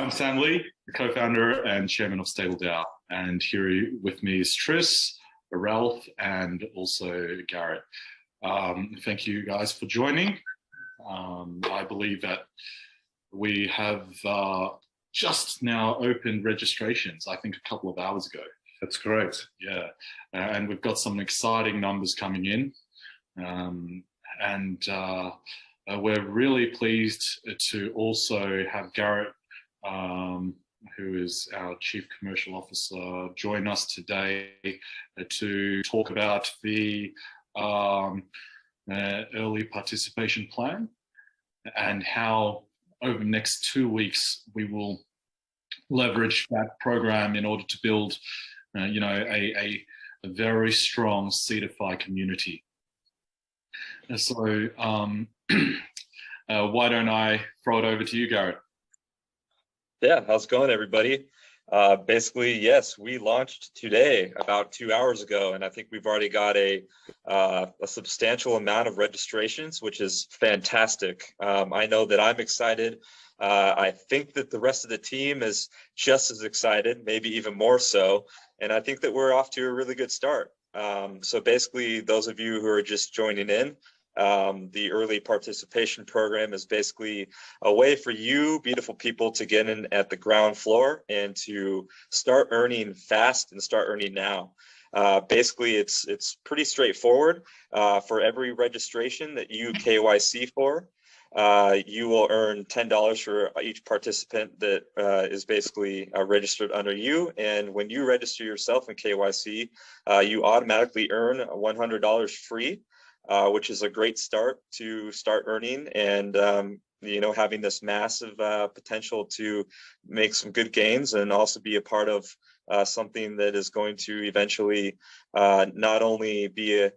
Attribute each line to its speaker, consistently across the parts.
Speaker 1: I'm Sam Lee, the co-founder and chairman of StableDAO, and here with me is Tris, Ralph, and also Garrett. Thank you guys for joining. I believe that we have just now opened registrations, I think a couple of hours ago.
Speaker 2: That's correct.
Speaker 1: Yeah, and we've got some exciting numbers coming in. We're really pleased to also have Garrett, who is our Chief Commercial Officer, join us today to talk about the early participation plan and how over the next 2 weeks we will leverage that program in order to build a very strong Seedify community. And so why don't I throw it over to you, Garrett?
Speaker 3: Yeah, how's it going, everybody? Basically, yes, we launched today about 2 hours ago, and I think we've already got a substantial amount of registrations, which is fantastic. I know that I'm excited. I think that the rest of the team is just as excited, maybe even more so, and I think that we're off to a really good start. So basically, those of you who are just joining in, the early participation program is basically a way for you beautiful people to get in at the ground floor and to start earning fast and start earning now. Basically, it's pretty straightforward. For every registration that you KYC for, you will earn $10 for each participant that is basically registered under you. And when you register yourself in KYC, you automatically earn $100 free, which is a great start to start earning and having this massive potential to make some good gains and also be a part of something that is going to eventually not only be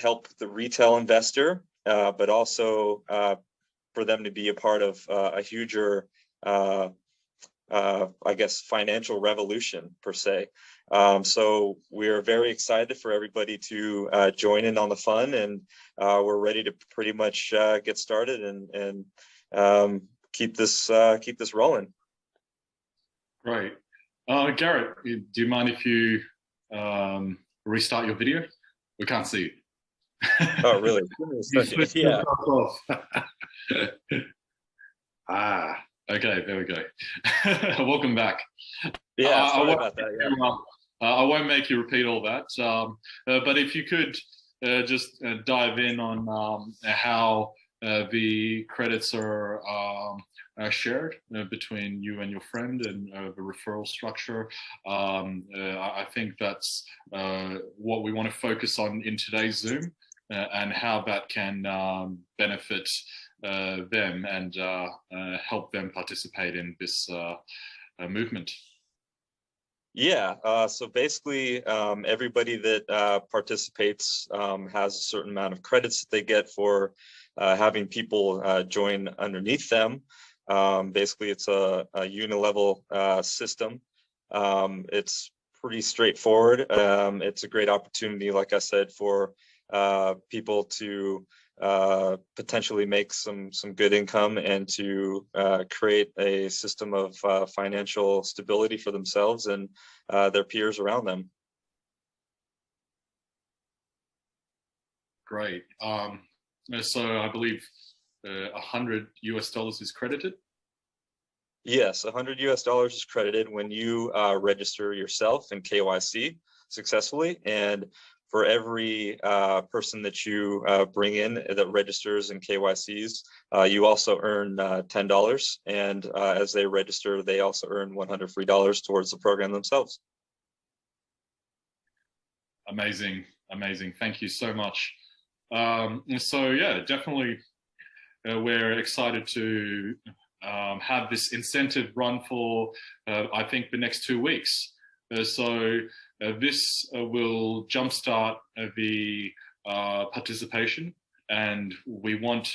Speaker 3: help the retail investor, but also for them to be a part of a huger, I guess, financial revolution per se. So we're very excited for everybody to join in on the fun, and we're ready to pretty much get started and keep this rolling.
Speaker 1: Great. Garrett, do you mind if you restart your video? We can't see it.
Speaker 3: Oh, really? Yeah.
Speaker 1: Okay, there we go. Welcome back.
Speaker 3: Yeah, sorry about that. Yeah.
Speaker 1: I won't make you repeat all that, but if you could just dive in on how the credits are shared between you and your friend and the referral structure. I think that's what we want to focus on in today's Zoom. And how that can benefit them and help them participate in this movement.
Speaker 3: Yeah, so basically everybody that participates has a certain amount of credits that they get for having people join underneath them. Basically, it's a unilevel system. It's pretty straightforward. It's a great opportunity, like I said, for people to potentially make some good income and to create a system of financial stability for themselves and their peers around them.
Speaker 1: Great. So I believe $100 US is credited.
Speaker 3: Yes, $100 US is credited when you register yourself in KYC successfully, and for every person that you bring in that registers in KYCs, you also earn $10. And as they register, they also earn $100 free towards the program themselves.
Speaker 1: Amazing, amazing. Thank you so much. So yeah, definitely we're excited to have this incentive run for, I think, the next 2 weeks. This will jumpstart the participation, and we want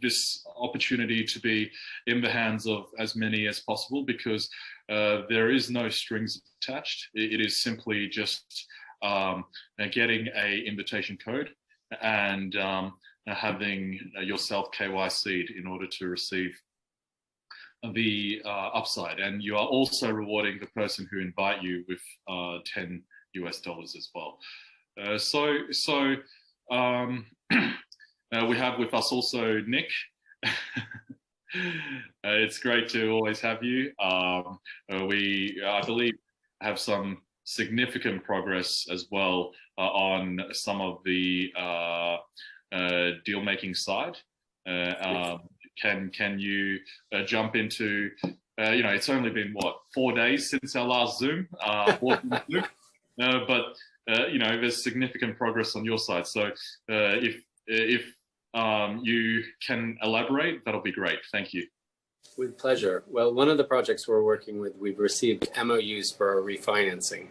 Speaker 1: this opportunity to be in the hands of as many as possible, because there is no strings attached. It is simply just getting an invitation code and having yourself KYC'd in order to receive the upside, and you are also rewarding the person who invite you with $10 as well. We have with us also Nick. It's great to always have you. I believe, have some significant progress as well on some of the deal making side. Can you jump into, it's only been what, 4 days since our last Zoom, but there's significant progress on your side. So if you can elaborate, that'll be great. Thank you.
Speaker 2: With pleasure. Well, one of the projects we're working with, we've received MOUs for our refinancing.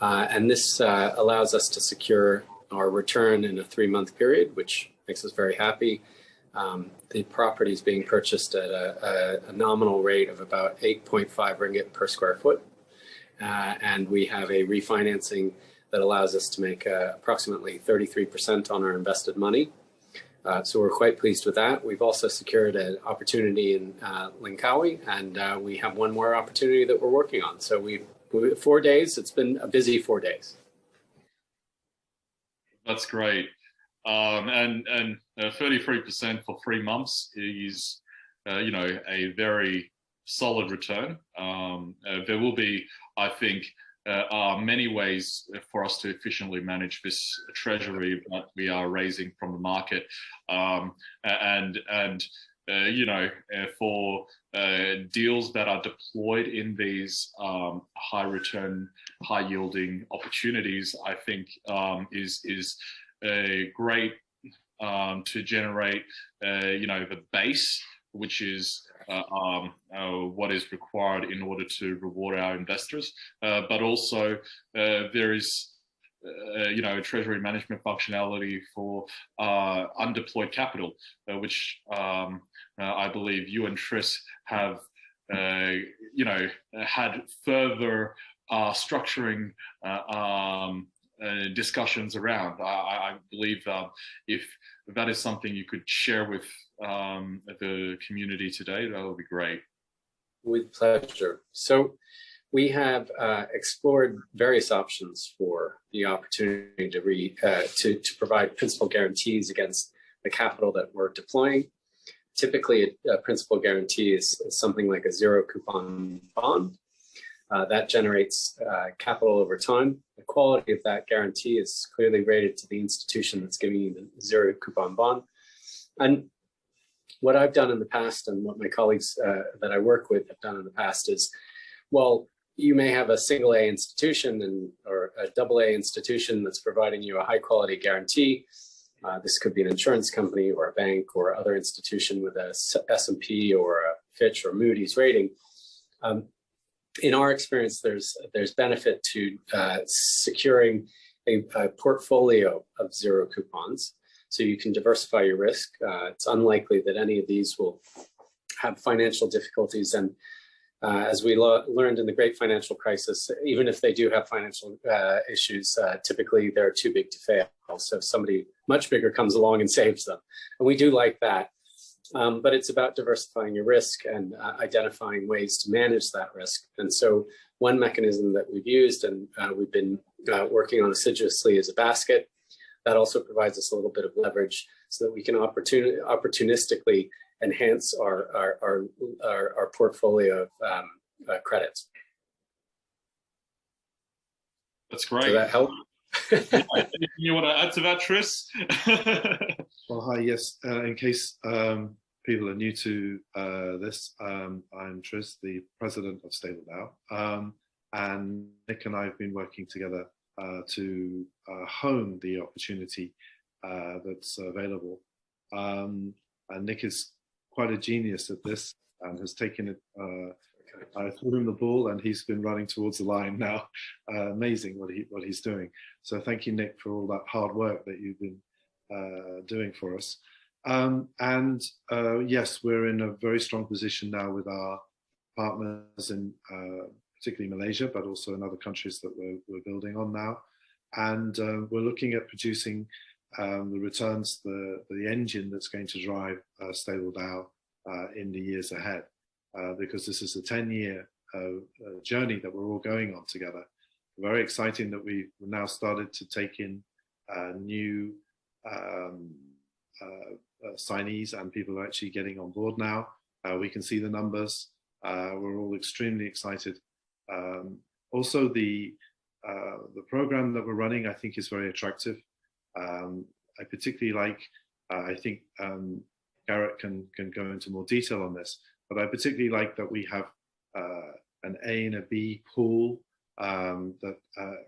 Speaker 2: And this allows us to secure our return in a 3-month period, which makes us very happy. The property is being purchased at a nominal rate of about 8.5 ringgit per square foot. And we have a refinancing that allows us to make approximately 33% on our invested money. So we're quite pleased with that. We've also secured an opportunity in Langkawi, and we have one more opportunity that we're working on. So 4 days, it's been a busy 4 days.
Speaker 1: That's great. And 33% for 3 months is, a very solid return. There will be, I think, many ways for us to efficiently manage this treasury that we are raising from the market, for deals that are deployed in these high return, high yielding opportunities, I think is great to generate, the base, which is what is required in order to reward our investors. But also there is, treasury management functionality for undeployed capital, which I believe you and Tris have, had further structuring discussions around. I believe if that is something you could share with the community today, that would be great.
Speaker 2: With pleasure. So we have explored various options for the opportunity to provide principal guarantees against the capital that we're deploying. Typically, a principal guarantee is something like a zero coupon bond. That generates capital over time. The quality of that guarantee is clearly rated to the institution that's giving you the zero coupon bond. And what I've done in the past, and what my colleagues that I work with have done in the past, is, well, you may have a single A institution or a double A institution that's providing you a high quality guarantee. This could be an insurance company or a bank or other institution with a S&P or a Fitch or Moody's rating. In our experience, there's benefit to securing a portfolio of zero coupons, so you can diversify your risk. It's unlikely that any of these will have financial difficulties, and as we learned in the Great Financial Crisis, even if they do have financial issues, typically they're too big to fail. So somebody much bigger comes along and saves them, and we do like that. But it's about diversifying your risk and identifying ways to manage that risk. And so one mechanism that we've used and we've been working on assiduously is a basket. That also provides us a little bit of leverage so that we can opportunistically enhance our portfolio of credits.
Speaker 1: That's great.
Speaker 2: Does that help?
Speaker 1: Anything you want to add to that, Tris?
Speaker 4: Well, hi, yes. In case people are new to this, I'm Tris, the president of StableDAO. And Nick and I have been working together to hone the opportunity that's available. And Nick is quite a genius at this and has taken it. I threw him the ball and he's been running towards the line now. Amazing what he's doing. So thank you, Nick, for all that hard work that you've been doing for us. Yes, we're in a very strong position now with our partners in particularly Malaysia, but also in other countries that we're building on now. And we're looking at producing the returns, the engine that's going to drive StableDAO in the years ahead. because this is a 10-year journey that we're all going on together. Very exciting that we've now started to take in new signees, and people are actually getting on board now. We can see the numbers. We're all extremely excited. Also, the program that we're running, I think, is very attractive. I particularly like, I think Garrett can go into more detail on this, but I particularly like that we have an A and a B pool that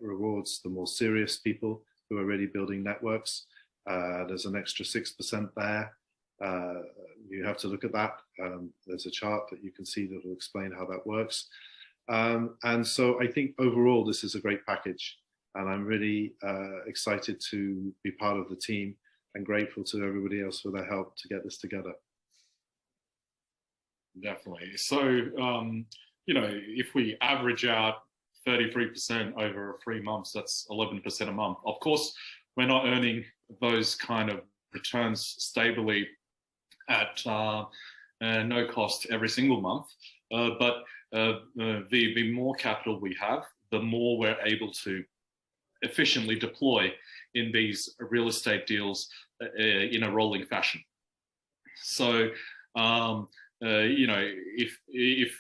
Speaker 4: rewards the more serious people who are really building networks. There's an extra 6% there. You have to look at that. There's a chart that you can see that will explain how that works. And so I think overall this is a great package, and I'm really excited to be part of the team and grateful to everybody else for their help to get this together.
Speaker 1: Definitely. So, you know, if we average out 33% over 3 months, that's 11% a month. Of course, we're not earning those kind of returns stably at no cost every single month, but the more capital we have, the more we're able to efficiently deploy in these real estate deals in a rolling fashion. So, you know, if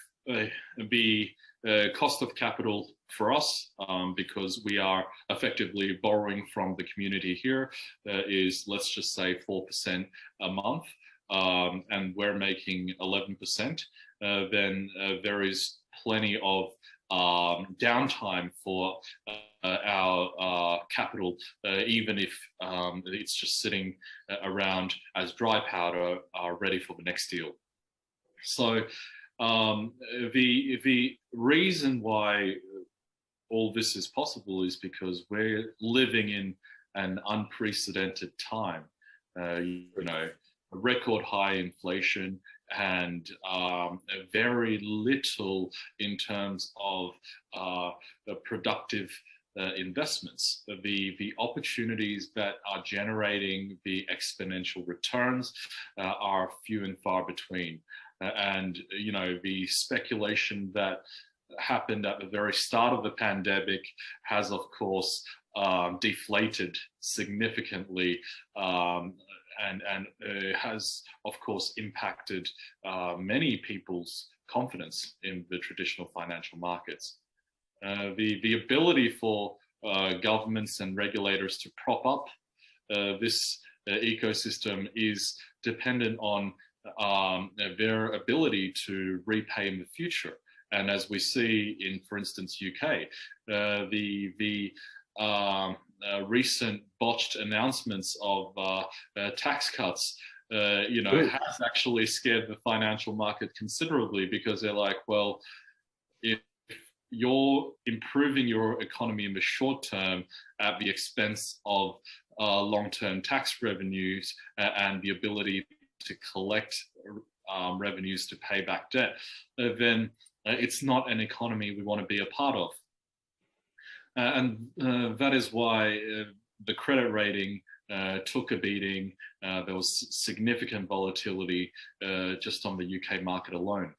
Speaker 1: the cost of capital for us, because we are effectively borrowing from the community here, is, let's just say, 4% a month, and we're making 11%, then there is plenty of downtime for our capital, even if it's just sitting around as dry powder, ready for the next deal. So the reason why all this is possible is because we're living in an unprecedented time. You know, record high inflation, and very little in terms of the productive investments. The opportunities that are generating the exponential returns are few and far between. And, you know, the speculation that happened at the very start of the pandemic has, of course, deflated significantly, and has, of course, impacted many people's confidence in the traditional financial markets. The ability for governments and regulators to prop up this ecosystem is dependent on their ability to repay in the future. And as we see in, for instance, UK, the recent botched announcements of tax cuts, you know, has actually scared the financial market considerably, because they're like, well, if you're improving your economy in the short term at the expense of long-term tax revenues and the ability to collect revenues to pay back debt, then it's not an economy we want to be a part of. And that is why the credit rating took a beating. There was significant volatility just on the UK market alone.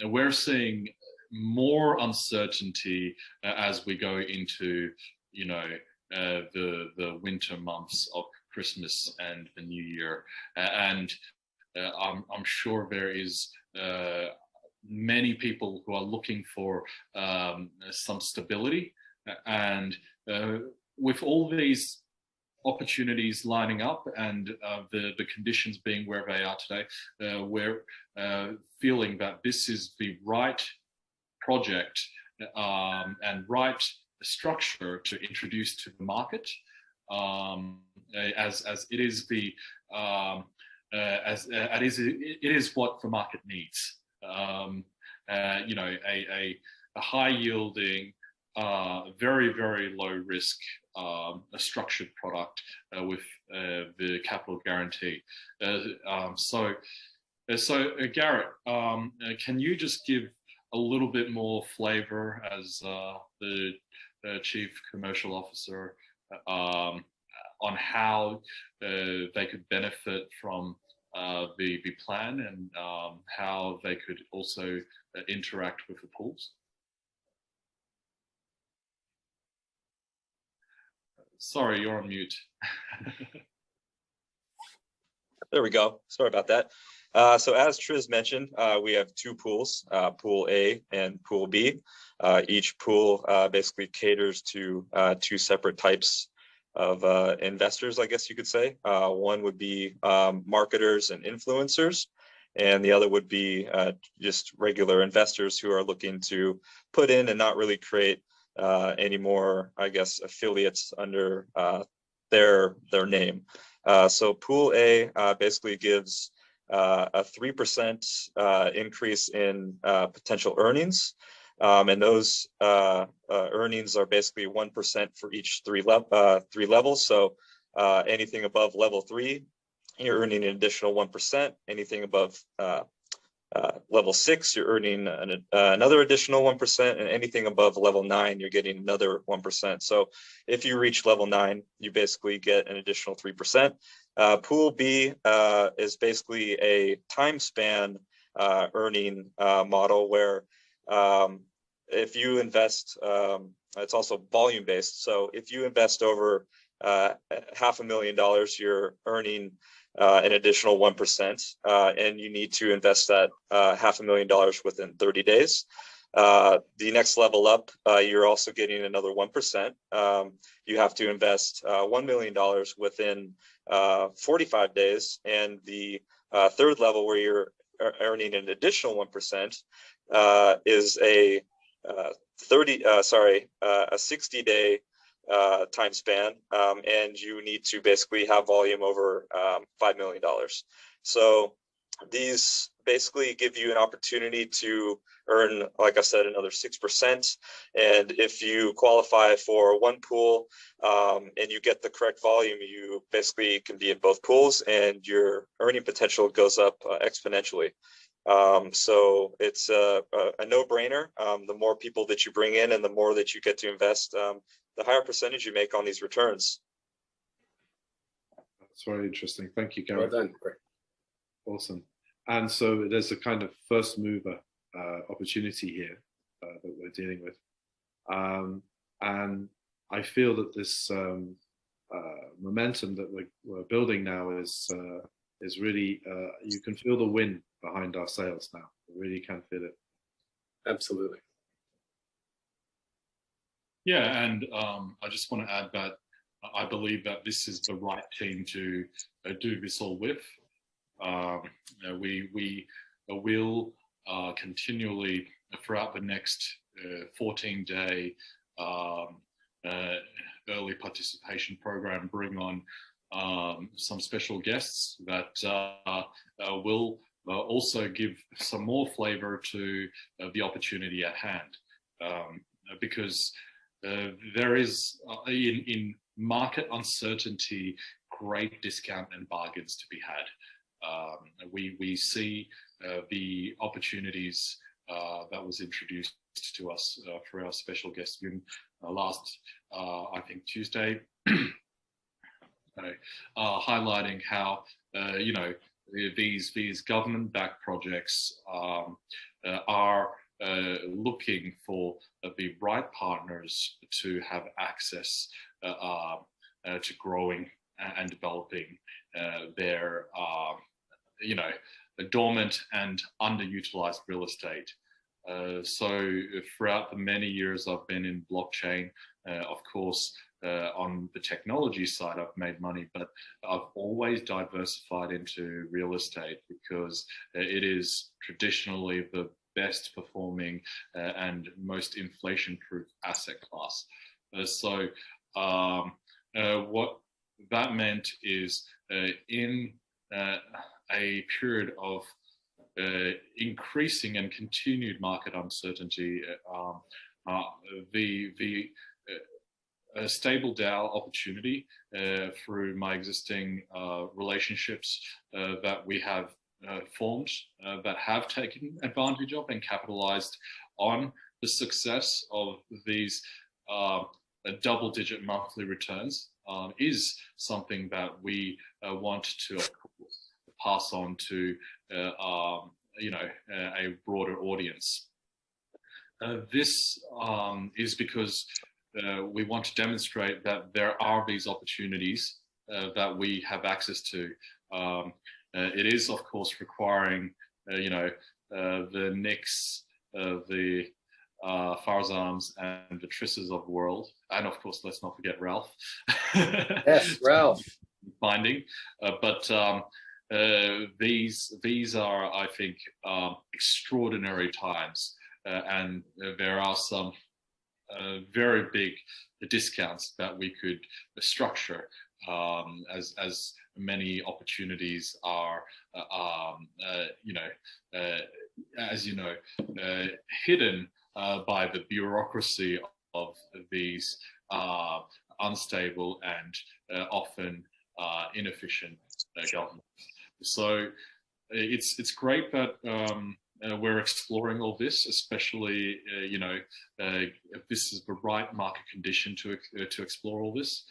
Speaker 1: We're seeing more uncertainty as we go into, you know, the winter months of Christmas and the New Year, and I'm sure there is many people who are looking for some stability, and with all these opportunities lining up and the conditions being where they are today, we're feeling that this is the right project and right structure to introduce to the market, as it is the it is what the market needs. You know, a high yielding, very, very low risk, a structured product with the capital guarantee. So Garrett, can you just give a little bit more flavor as the Chief Commercial Officer on how they could benefit from the plan and how they could also interact with the pools? Sorry, you're on mute.
Speaker 3: There we go. Sorry about that. So as Triz mentioned, we have two pools, Pool A and Pool B. Each pool basically caters to two separate types of investors, I guess you could say. One would be marketers and influencers, and the other would be just regular investors who are looking to put in and not really create any more, I guess, affiliates under their name. So Pool A basically gives a 3% increase in potential earnings. And those earnings are basically 1% for each three levels. So anything above level 3, you're earning an additional 1%. Anything above level 6, you're earning another additional 1%, and anything above level 9, you're getting another 1%. So if you reach level 9, you basically get an additional 3%. Pool B is basically a time span earning model where if you invest, it's also volume based. So if you invest over $500,000, you're earning an additional 1%, and you need to invest that $500,000 within 30 days. The next level up, you're also getting another 1%. You have to invest $1 million within 45 days, and the third level, where you're earning an additional 1%, is a 60-day time span, and you need to basically have volume over $5 million. So these basically give you an opportunity to earn, like I said, another 6%. And if you qualify for one pool and you get the correct volume, you basically can be in both pools, and your earning potential goes up exponentially. So it's a no-brainer. The more people that you bring in and the more that you get to invest, the higher percentage you make on these returns.
Speaker 4: That's very interesting. Thank you, Gareth.
Speaker 2: Well done. Great.
Speaker 4: Awesome. And so there's a kind of first mover opportunity here that we're dealing with. And I feel that this momentum that we're building now is really, you can feel the wind behind our sails now. You really can feel it.
Speaker 2: Absolutely.
Speaker 1: Yeah, and I just want to add that I believe that this is the right team to do this all with. We will continually, throughout the next 14-day early participation program, bring on some special guests that will also give some more flavor to the opportunity at hand, because there is in market uncertainty great discount and bargains to be had. We see the opportunities that was introduced to us for our special guest last, I think, Tuesday, highlighting how these government-backed projects are looking for the right partners to have access to growing and developing their dormant and underutilized real estate. So throughout the many years I've been in blockchain, of course, on the technology side, I've made money, but I've always diversified into real estate because it is traditionally the best performing and most inflation-proof asset class. So what that meant is in a period of increasing and continued market uncertainty, the StableDAO opportunity through my existing relationships that we have formed, that have taken advantage of and capitalized on the success of these double-digit monthly returns, is something that we want to pass on to a broader audience. This is because we want to demonstrate that there are these opportunities that we have access to. It is, of course, requiring, the Nicks, the Farzams and the Trisses of the world, and of course, let's not forget Ralph.
Speaker 2: Yes, Ralph.
Speaker 1: Finding, but these are, I think, extraordinary times, and there are some very big discounts that we could structure as many opportunities are, hidden by the bureaucracy of these unstable and often inefficient governments. So it's great that we're exploring all this, especially if this is the right market condition to explore all this.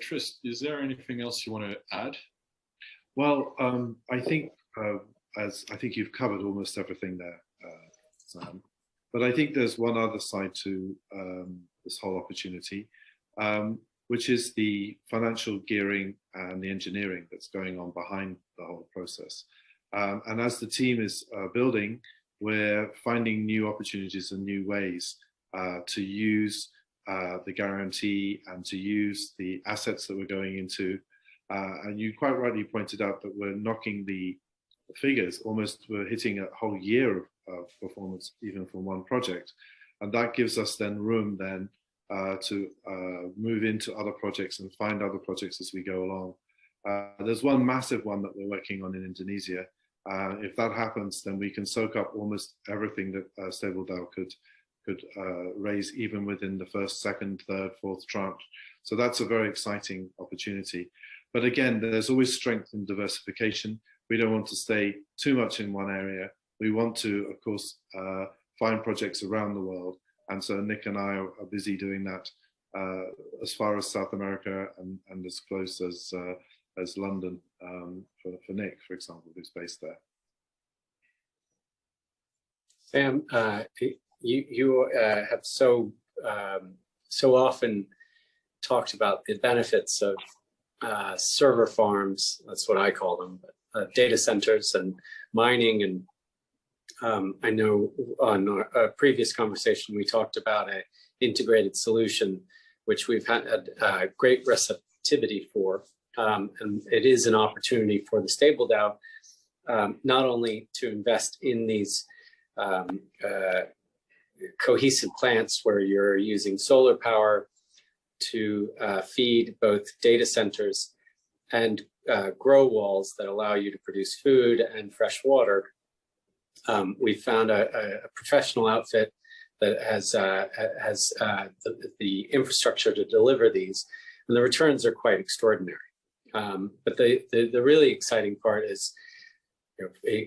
Speaker 1: Tris, is there anything else you want to add?
Speaker 4: Well, I think you've covered almost everything there, Sam. But I think there's one other side to this whole opportunity, which is the financial gearing and the engineering that's going on behind the whole process. And as the team is building, we're finding new opportunities and new ways to use the guarantee and to use the assets that we're going into. And you quite rightly pointed out that we're knocking the figures, almost we're hitting a whole year of performance even from one project. And that gives us then room then to move into other projects and find other projects as we go along. There's one massive one that we're working on in Indonesia. If that happens, then we can soak up almost everything that StableDAO could raise, even within the first, second, third, fourth tranche. So that's a very exciting opportunity. But again, there's always strength in diversification. We don't want to stay too much in one area. We want to, of course, find projects around the world. And so Nick and I are busy doing that as far as South America and as close as London for Nick, for example, who's based there.
Speaker 2: Sam, you have so often talked about the benefits of server farms. That's what I call them, but data centers and mining. And I know on our previous conversation we talked about an integrated solution, which we've had great receptivity for. And it is an opportunity for the StableDAO not only to invest in these cohesive plants where you're using solar power to feed both data centers and grow walls that allow you to produce food and fresh water. We found a professional outfit that has the infrastructure to deliver these, and the returns are quite extraordinary. But the really exciting part is,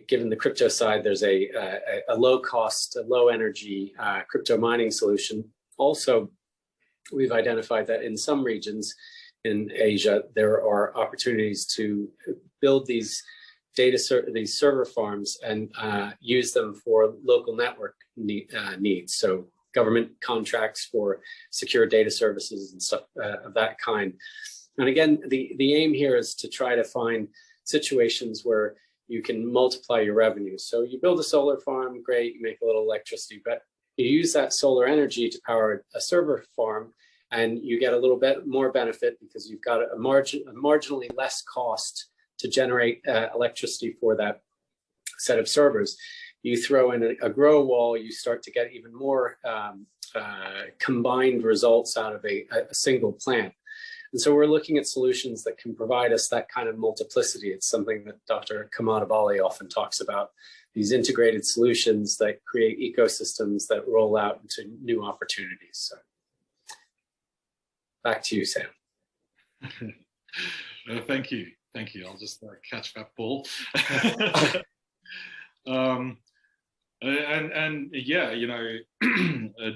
Speaker 2: given the crypto side, there's a low cost, a low energy crypto mining solution. Also, we've identified that in some regions in Asia, there are opportunities to build these these server farms and use them for local network needs. So government contracts for secure data services and stuff of that kind. And again, the aim here is to try to find situations where you can multiply your revenue. So you build a solar farm, great, you make a little electricity, but you use that solar energy to power a server farm, and you get a little bit more benefit because you've got a marginally less cost to generate electricity for that set of servers. You throw in a grow wall, you start to get even more combined results out of a single plant. And so we're looking at solutions that can provide us that kind of multiplicity. It's something that Dr. Kamal Bali often talks about, these integrated solutions that create ecosystems that roll out into new opportunities. So back to you, Sam.
Speaker 1: Thank you. Thank you. I'll just catch that ball. And yeah,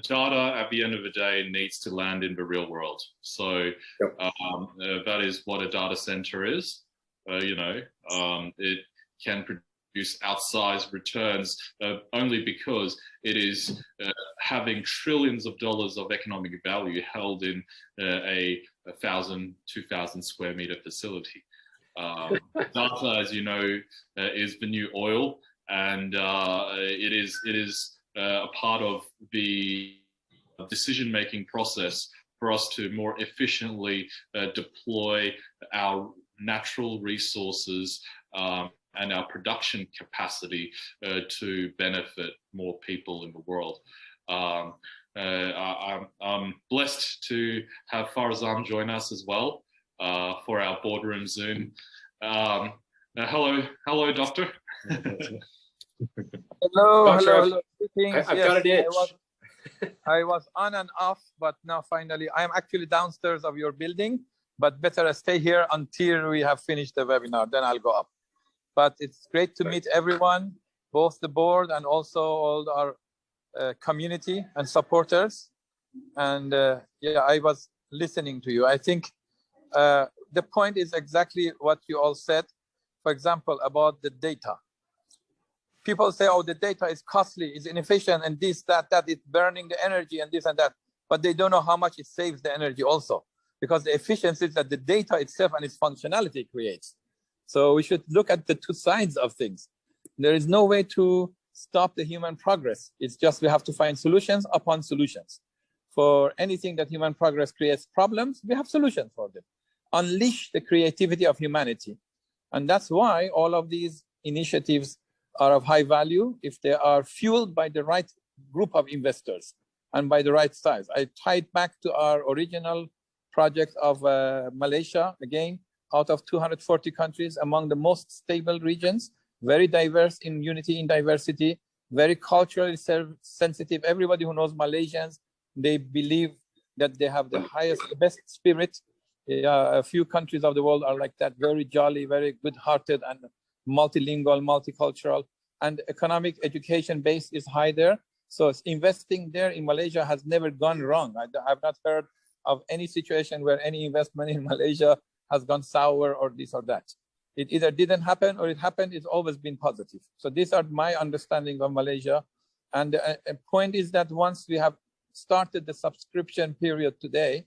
Speaker 1: data at the end of the day needs to land in the real world. So that is what a data center is. it can produce outsized returns only because it is having trillions of dollars of economic value held in a 1,000, 2,000 square meter facility. Data, as you know, is the new oil, and it is a part of the decision-making process for us to more efficiently deploy our natural resources and our production capacity to benefit more people in the world. I'm blessed to have Farzam join us as well for our boardroom Zoom. Hello, Doctor.
Speaker 5: Hello. Greetings.
Speaker 2: I've got an itch.
Speaker 5: I was on and off, but now finally, I am actually downstairs of your building, but better stay here until we have finished the webinar, then I'll go up. But it's great to meet everyone, both the board and also all our community and supporters. And yeah, I was listening to you. I think the point is exactly what you all said. For example, about the data. People say, oh, the data is costly, is inefficient, and this, that, it's burning the energy and this and that. But they don't know how much it saves the energy also, because the efficiencies that the data itself and its functionality creates. So we should look at the two sides of things. There is no way to stop the human progress. It's just we have to find solutions upon solutions. For anything that human progress creates problems, we have solutions for them. Unleash the creativity of humanity. And that's why all of these initiatives are of high value if they are fueled by the right group of investors and by the right size. I tied back to our original project of Malaysia, again, out of 240 countries, among the most stable regions, very diverse in unity, in diversity, very culturally sensitive. Everybody who knows Malaysians, they believe that they have the highest, the best spirit. A few countries of the world are like that, very jolly, very good-hearted, and multilingual, multicultural, and economic education base is high there. So investing there in Malaysia has never gone wrong. I've not heard of any situation where any investment in Malaysia has gone sour or this or that. It either didn't happen or it happened. It's always been positive. So these are my understanding of Malaysia. And a point is that once we have started the subscription period today,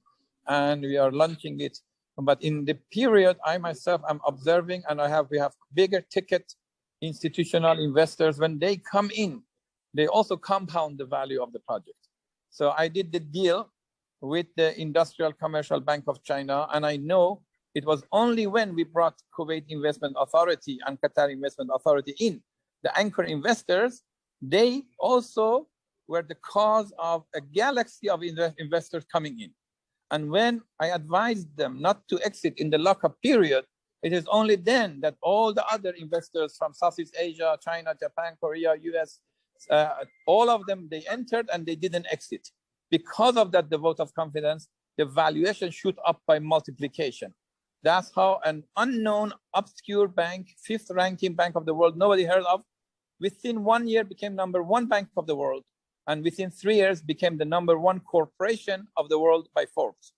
Speaker 5: and we are launching it, but in the period, I myself am observing, and we have bigger ticket institutional investors. When they come in, they also compound the value of the project. So I did the deal with the Industrial Commercial Bank of China, and I know it was only when we brought Kuwait Investment Authority and Qatar Investment Authority in, the anchor investors, they also were the cause of a galaxy of investors coming in. And when I advised them not to exit in the lockup period, it is only then that all the other investors from Southeast Asia, China, Japan, Korea, US, all of them, they entered and they didn't exit. Because of that, the vote of confidence, the valuation shoot up by multiplication. That's how an unknown, obscure bank, 5th ranking bank of the world, nobody heard of, within 1 year became #1 bank of the world. And within 3 years became the #1 corporation of the world by Forbes.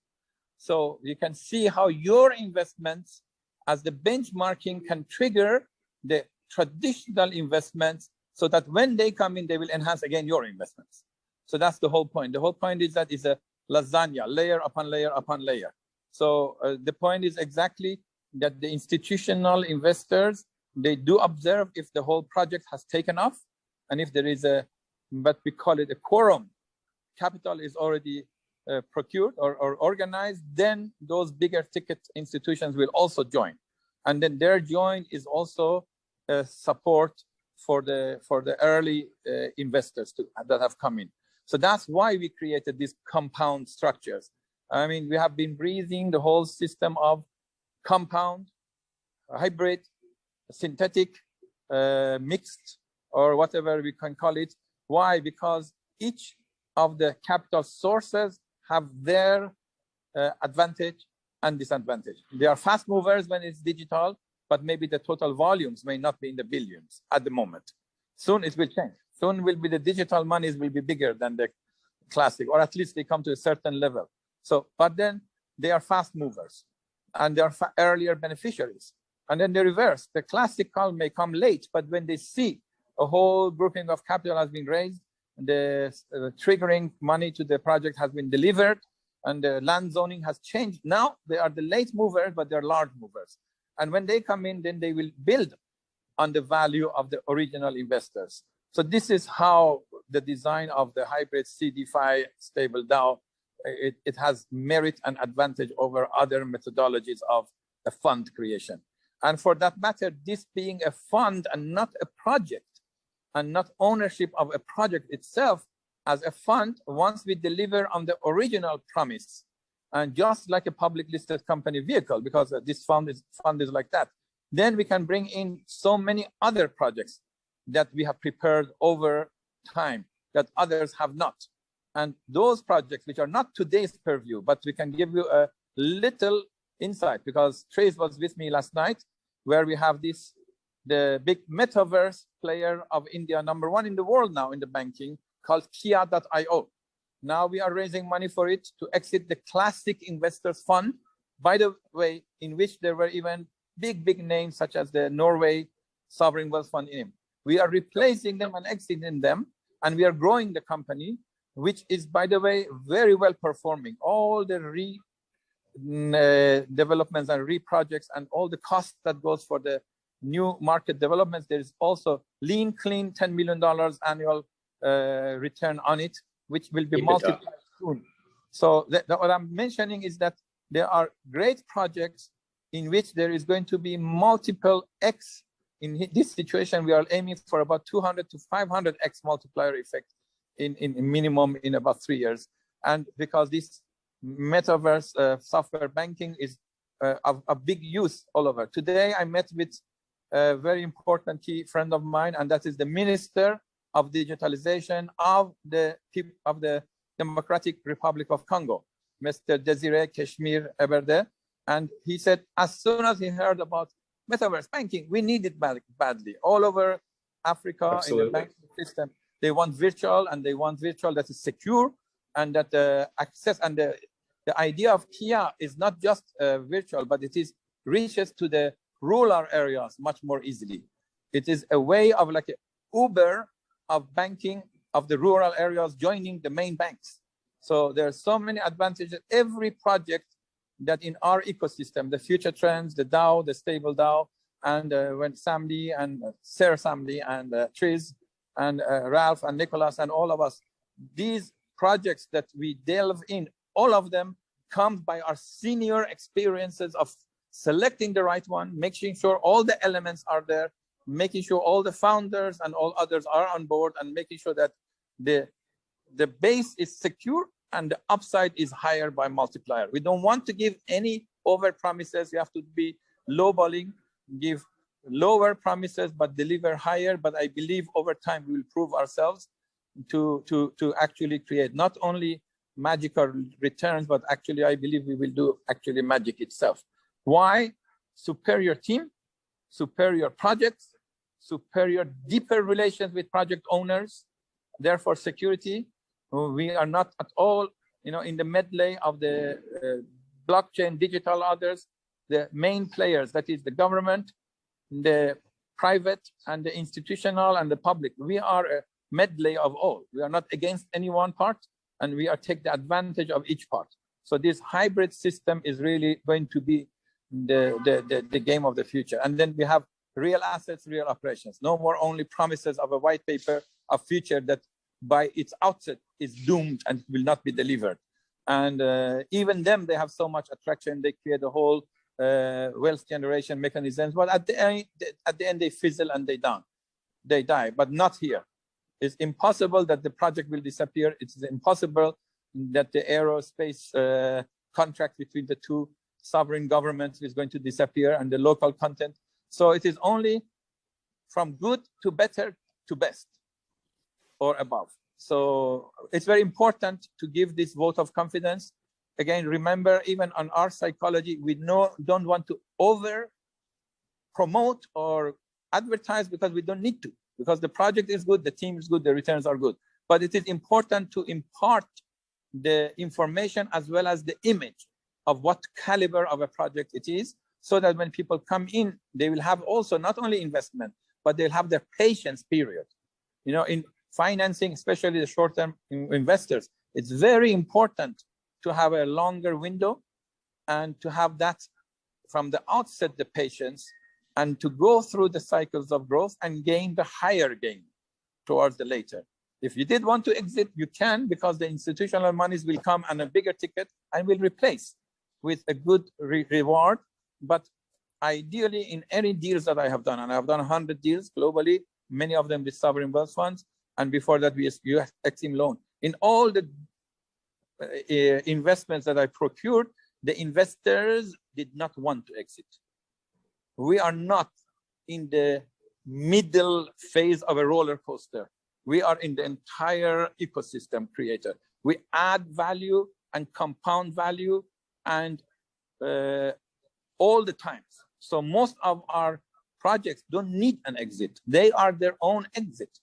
Speaker 5: So you can see how your investments as the benchmarking can trigger the traditional investments so that when they come in, they will enhance again your investments. So that's the whole point. The whole point is that it's a lasagna, layer upon layer upon layer. So the point is exactly that the institutional investors, they do observe if the whole project has taken off, and if there is a, but we call it a quorum, capital is already procured or organized, then those bigger ticket institutions will also join. And then their join is also support for the early investors that have come in. So that's why we created these compound structures. I mean, we have been breathing the whole system of compound, hybrid, synthetic, mixed, or whatever we can call it. Why? Because each of the capital sources have their advantage and disadvantage. They are fast movers when it's digital, but maybe the total volumes may not be in the billions at the moment. Soon it will change. Soon will be the digital monies will be bigger than the classic, or at least they come to a certain level. So, but then they are fast movers and they are earlier beneficiaries. And then the reverse, the classic call may come late, but when they see a whole grouping of capital has been raised, the triggering money to the project has been delivered, and the land zoning has changed. Now they are the late movers, but they're large movers. And when they come in, then they will build on the value of the original investors. So this is how the design of the hybrid CDFI stable DAO, it has merit and advantage over other methodologies of a fund creation. And for that matter, this being a fund and not a project, and not ownership of a project itself, as a fund, once we deliver on the original promise, and just like a public listed company vehicle, because this fund is like that, then we can bring in so many other projects that we have prepared over time that others have not. And those projects, which are not today's purview, but we can give you a little insight, because Trace was with me last night, where we have this, the big metaverse player of India, #1 in the world now in the banking, called Kia.io. Now we are raising money for it to exit the classic investors fund, by the way, in which there were even big names such as the Norway Sovereign Wealth Fund in it. We are replacing them and exiting them, and we are growing the company, which is, by the way, very well performing. All the developments and re-projects and all the costs that goes for the new market developments. There is also lean, clean, $10 million annual return on it, which will be multiplied soon. So what I'm mentioning is that there are great projects in which there is going to be multiple X. In this situation, we are aiming for about 200 to 500X multiplier effect in minimum in about 3 years. And because this metaverse software banking is of big use all over. Today, I met with a very important key friend of mine, and that is the Minister of Digitalization of the Democratic Republic of Congo, Mr. Desire Kashmir Eberde. And he said, as soon as he heard about metaverse banking, we need it badly. All over Africa,
Speaker 2: Absolutely.
Speaker 5: in the banking system, they want virtual, and they want virtual that is secure, and that access, and the idea of Kia is not just virtual, but it is reaches to the rural areas much more easily. It is a way of like an Uber of banking of the rural areas joining the main banks. So there are so many advantages. Every project that in our ecosystem, the future trends, the DAO, the stable DAO, and when Samdi and Sarah Samdi and Triz and Ralph and Nicholas and all of us, these projects that we delve in, all of them come by our senior experiences of selecting the right one, making sure all the elements are there, making sure all the founders and all others are on board, and making sure that the base is secure and the upside is higher by multiplier. We don't want to give any over promises. You have to be lowballing, give lower promises, but deliver higher. But I believe over time we will prove ourselves to actually create not only magical returns, but actually I believe we will do actually magic itself. Why? Superior team, superior projects, superior deeper relations with project owners, therefore security. We are not at all, in the medley of the blockchain, digital others, the main players, that is the government, the private and the institutional and the public. We are a medley of all. We are not against any one part, and we are take the advantage of each part. So this hybrid system is really going to be the game of the future. And then we have real assets, real operations. No more only promises of a white paper of future that by its outset is doomed and will not be delivered. And even them, they have so much attraction. They create a whole wealth generation mechanisms, but at the end they fizzle and they die, but not here. It's impossible that the project will disappear. It's impossible that the aerospace contract between the two sovereign governments is going to disappear, and the local content. So it is only from good to better to best or above. So it's very important to give this vote of confidence. Again, remember, even on our psychology, we don't want to over promote or advertise, because we don't need to, because the project is good, the team is good, the returns are good. But it is important to impart the information as well as the image of what caliber of a project it is, so that when people come in, they will have also not only investment, but they'll have their patience period. You know, in financing, especially the short-term investors, it's very important to have a longer window and to have that from the outset, the patience, and to go through the cycles of growth and gain the higher gain towards the later. If you did want to exit, you can, because the institutional monies will come on a bigger ticket and will replace with a good reward. But ideally, in any deals that I have done, and I've done 100 deals globally, many of them with sovereign wealth funds, and before that, we US Exim loan. In all the investments that I procured, the investors did not want to exit. We are not in the middle phase of a roller coaster. We are in the entire ecosystem creator. We add value and compound value and all the times. So most of our projects don't need an exit. They are their own exit.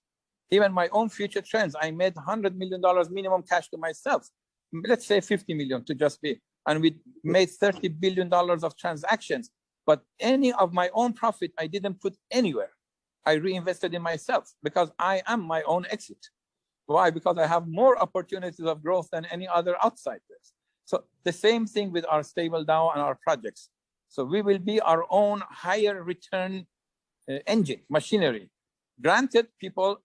Speaker 5: Even my own future trends, I made $100 million minimum cash to myself. Let's say 50 million to just be. And we made $30 billion of transactions. But any of my own profit, I didn't put anywhere. I reinvested in myself because I am my own exit. Why? Because I have more opportunities of growth than any other outsiders. So the same thing with our StableDAO and our projects. So we will be our own higher return engine, machinery. Granted, people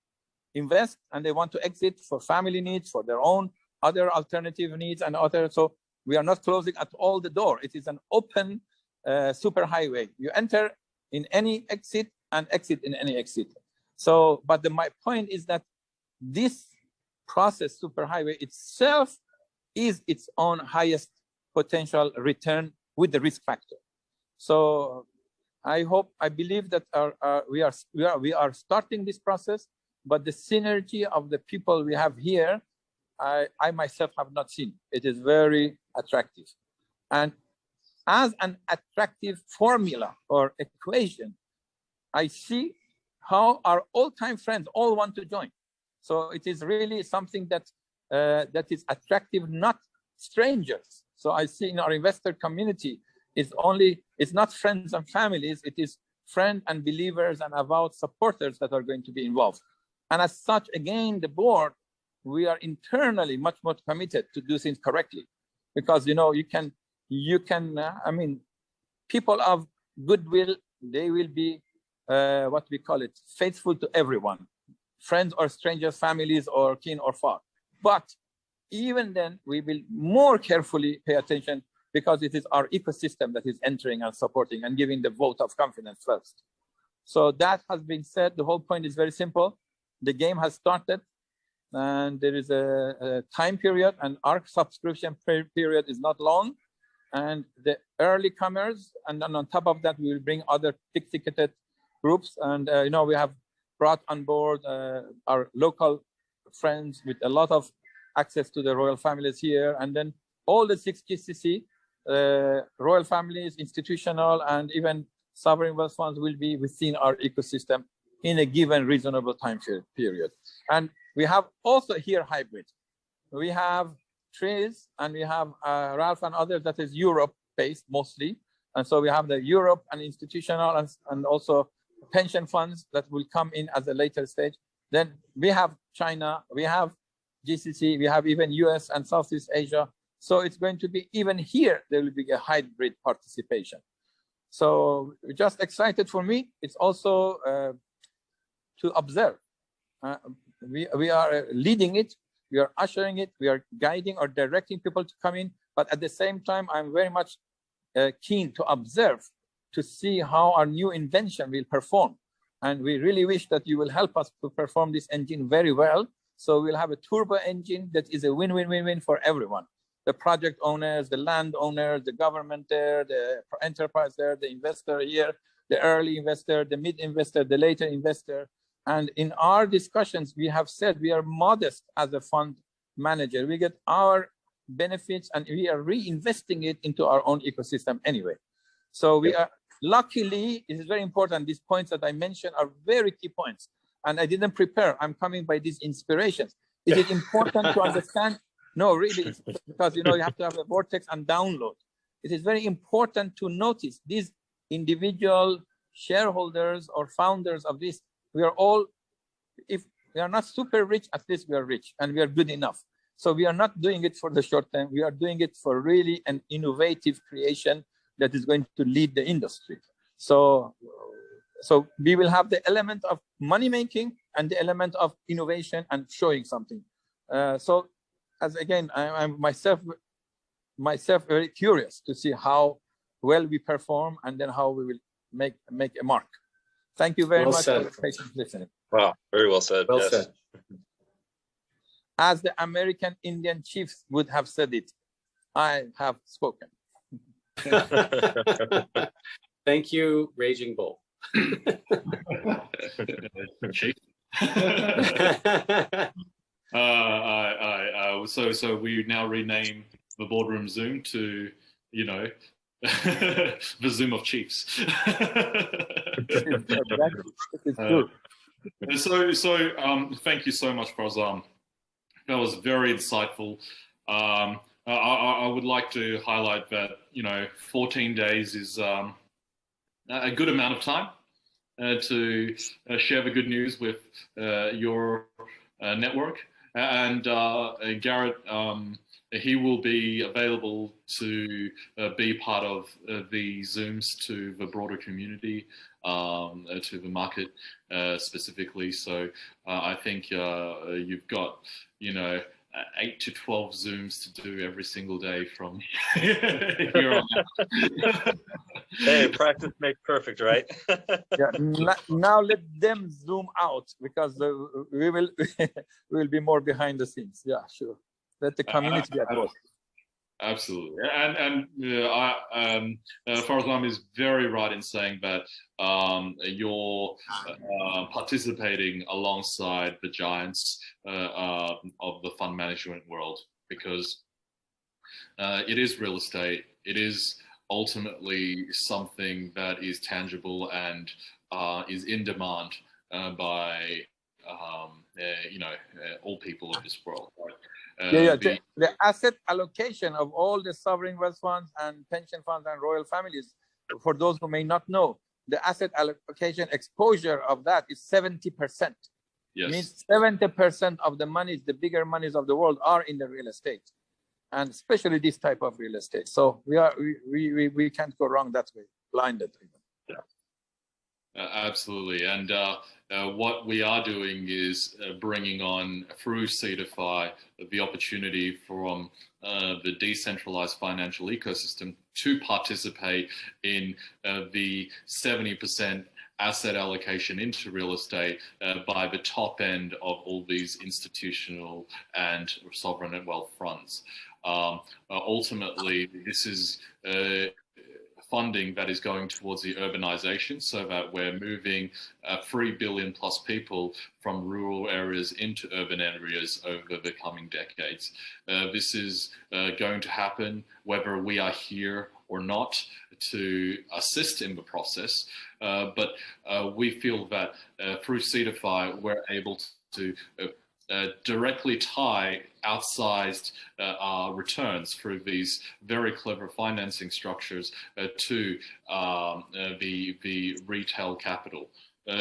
Speaker 5: invest and they want to exit for family needs, for their own other alternative needs and other. So we are not closing at all the door. It is an open super highway. You enter in any exit and exit in any exit. So, but my point is that this process, super highway itself, is its own highest potential return with the risk factor. So I believe that we are starting this process, but the synergy of the people we have here, I myself have not seen. It is very attractive. And as an attractive formula or equation, I see how our old-time friends all want to join. So it is really something that that is attractive, not strangers. So I see in our investor community, it's not friends and families, it is friends and believers and avowed supporters that are going to be involved. And as such, again, the board, we are internally much more committed to do things correctly, because you can I mean, people of goodwill, they will be what we call it, faithful to everyone, friends or strangers, families or kin or far. But even then, we will more carefully pay attention, because it is our ecosystem that is entering and supporting and giving the vote of confidence first. So that has been said. The whole point is very simple. The game has started, and there is a time period, and our subscription period is not long. And the early comers, and then on top of that, we will bring other big-ticketed groups. And we have brought on board our local friends with a lot of access to the royal families here, and then all the 6 GCC royal families, institutional, and even sovereign wealth funds will be within our ecosystem in a given reasonable time period. And we have also here hybrid. We have Trees, and we have Ralph and others that is Europe-based mostly. And so we have the Europe and institutional and also pension funds that will come in at a later stage. Then we have China, we have GCC, we have even US and Southeast Asia. So it's going to be, even here, there will be a hybrid participation. So just excited for me. It's also to observe. We are leading it, we are ushering it, we are guiding or directing people to come in. But at the same time, I'm very much keen to observe, to see how our new invention will perform. And we really wish that you will help us to perform this engine very well. So we'll have a turbo engine that is a win-win-win-win for everyone. The project owners, the land owners, the government there, the enterprise there, the investor here, the early investor, the mid investor, the later investor. And in our discussions, we have said we are modest as a fund manager. We get our benefits and we are reinvesting it into our own ecosystem anyway. So we are, luckily, it is very important. These points that I mentioned are very key points. And I didn't prepare. I'm coming by these inspirations. It is important to understand. No, really, it's because you have to have a vortex and download. It is very important to notice these individual shareholders or founders of this, we are all, if we are not super rich, at least we are rich and we are good enough. So we are not doing it for the short term. We are doing it for really an innovative creation that is going to lead the industry. So we will have the element of money making and the element of innovation and showing something. So as again, I'm myself very curious to see how well we perform and then how we will make a mark. Thank you very much for your patient listening.
Speaker 3: Wow, very well said.
Speaker 2: Well
Speaker 3: yes.
Speaker 2: said.
Speaker 5: As the American Indian chiefs would have said it, I have spoken.
Speaker 2: Thank you, Raging Bull.
Speaker 1: Chief. So we now rename the boardroom Zoom to, you know, the Zoom of Chiefs. Thank you so much, Farzan. That was very insightful. I would like to highlight that, you know, 14 days is a good amount of time to share the good news with your network. And Garrett, he will be available to be part of the Zooms to the broader community, to the market specifically. So I think you've got, you know, 8 to 12 Zooms to do every single day from here on out.
Speaker 3: Hey, practice makes perfect, right?
Speaker 5: Yeah, now let them zoom out because we will be more behind the scenes. Yeah, sure. Let the community be at work.
Speaker 1: Absolutely, and Farzan is very right in saying that you're participating alongside the giants of the fund management world, because it is real estate. It is ultimately something that is tangible and is in demand by you know, all people of this world. Right?
Speaker 5: The asset allocation of all the sovereign wealth funds and pension funds and royal families, for those who may not know, the asset allocation exposure of that is 70%.
Speaker 1: Yes.
Speaker 5: Means 70% of the monies, the bigger monies of the world, are in the real estate, and especially this type of real estate. So we can't go wrong that way, blinded.
Speaker 1: Absolutely, and what we are doing is bringing on through Seedify the opportunity from the decentralized financial ecosystem to participate in the 70% asset allocation into real estate by the top end of all these institutional and sovereign and wealth funds. Ultimately, this is funding that is going towards the urbanization, so that we're moving 3 billion plus people from rural areas into urban areas over the coming decades. This is going to happen whether we are here or not to assist in the process, but we feel that through Seedify we're able to directly tie outsized returns through these very clever financing structures to the retail capital.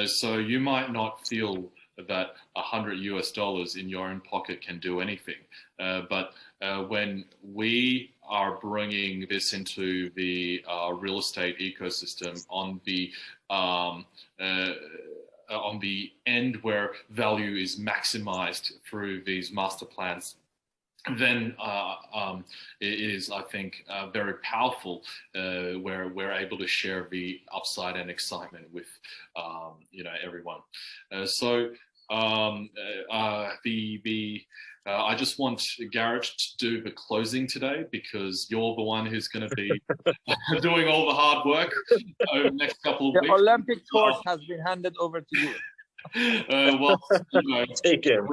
Speaker 1: So you might not feel that $100 in your own pocket can do anything, but when we are bringing this into the real estate ecosystem on the end where value is maximized through these master plans, then it is, I think, very powerful where we're able to share the upside and excitement with you know, everyone. I just want Garrett to do the closing today, because you're the one who's going to be doing all the hard work over the next couple of weeks.
Speaker 5: The Olympic torch has been handed over to you.
Speaker 1: Well, you know,
Speaker 3: Take him.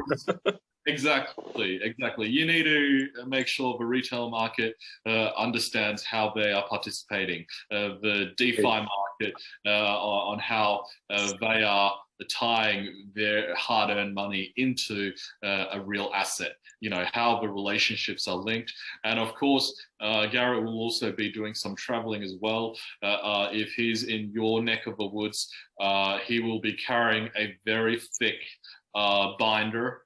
Speaker 1: Exactly. You need to make sure the retail market understands how they are participating. The DeFi market on how they are tying their hard-earned money into a real asset. You know, how the relationships are linked. And of course, Garrett will also be doing some traveling as well. If he's in your neck of the woods, he will be carrying a very thick binder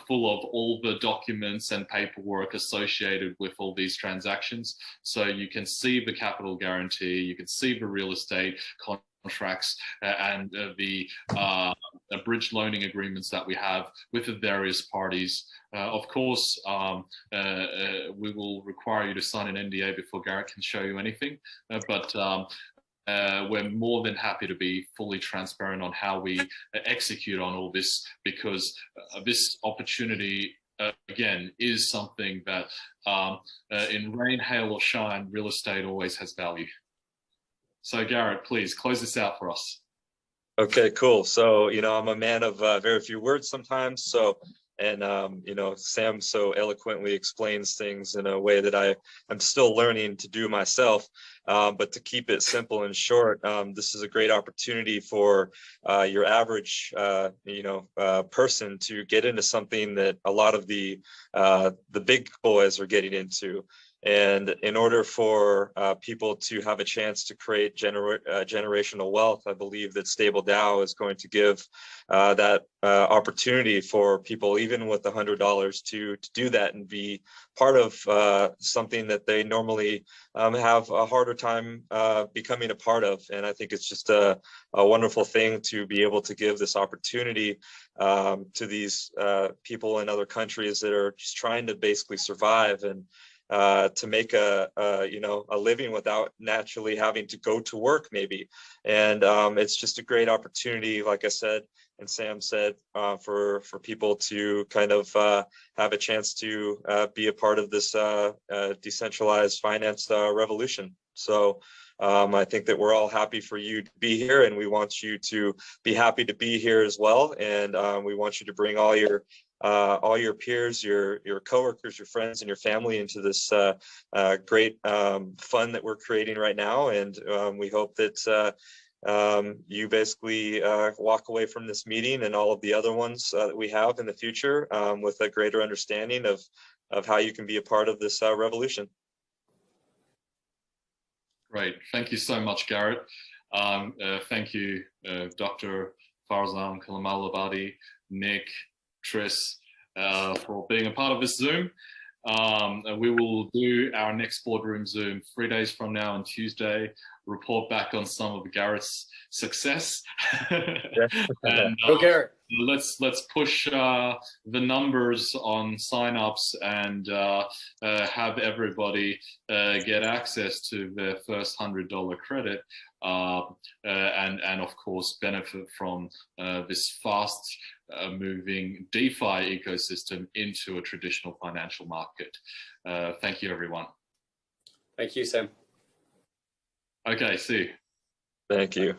Speaker 1: full of all the documents and paperwork associated with all these transactions. So you can see the capital guarantee, you can see the real estate contracts and the bridge loaning agreements that we have with the various parties. Of course, we will require you to sign an NDA before Garrett can show you anything, but we're more than happy to be fully transparent on how we execute on all this, because this opportunity, again, is something that in rain, hail, or shine, real estate always has value. So Garrett, please close this out for us. Okay, cool. So, you know, I'm a man of very few words sometimes. So, and, you know, Sam so eloquently explains things in a way that I'm still learning to do myself. But to keep it simple and short, this is a great opportunity for your average, you know, person to get into something that a lot of the big boys are getting into. And in order for people to have a chance to create generational wealth, I believe that StableDAO is going to give that opportunity for people, even with $100, to do that and be part of something that they normally have a harder time becoming a part of. And I think it's just a wonderful thing to be able to give this opportunity to these people in other countries that are just trying to basically survive and to make a you know, a living without naturally having to go to work maybe. And it's just a great opportunity, like I said, and Sam said, for people to kind of have a chance to be a part of this decentralized finance revolution. So I think that we're all happy for you to be here, and we want you to be happy to be here as well. And we want you to bring all your peers, your coworkers, your friends, and your family into this great fun that we're creating right now. And we hope that you basically walk away from this meeting and all of the other ones that we have in the future with a greater understanding of how you can be a part of this revolution. Great. Thank you so much, Garrett. Thank you, Dr. Farzan Kalamalabadi, Nick, Tris, for being a part of this Zoom. We will do our next boardroom Zoom 3 days from now on Tuesday, report back on some of Garrett's success. And
Speaker 2: Garrett.
Speaker 1: Let's push the numbers on signups and have everybody get access to their first $100 credit and of course benefit from this fast moving DeFi ecosystem into a traditional financial market. Thank you, everyone.
Speaker 2: Thank you, Sam.
Speaker 1: Okay, see you. Thank you.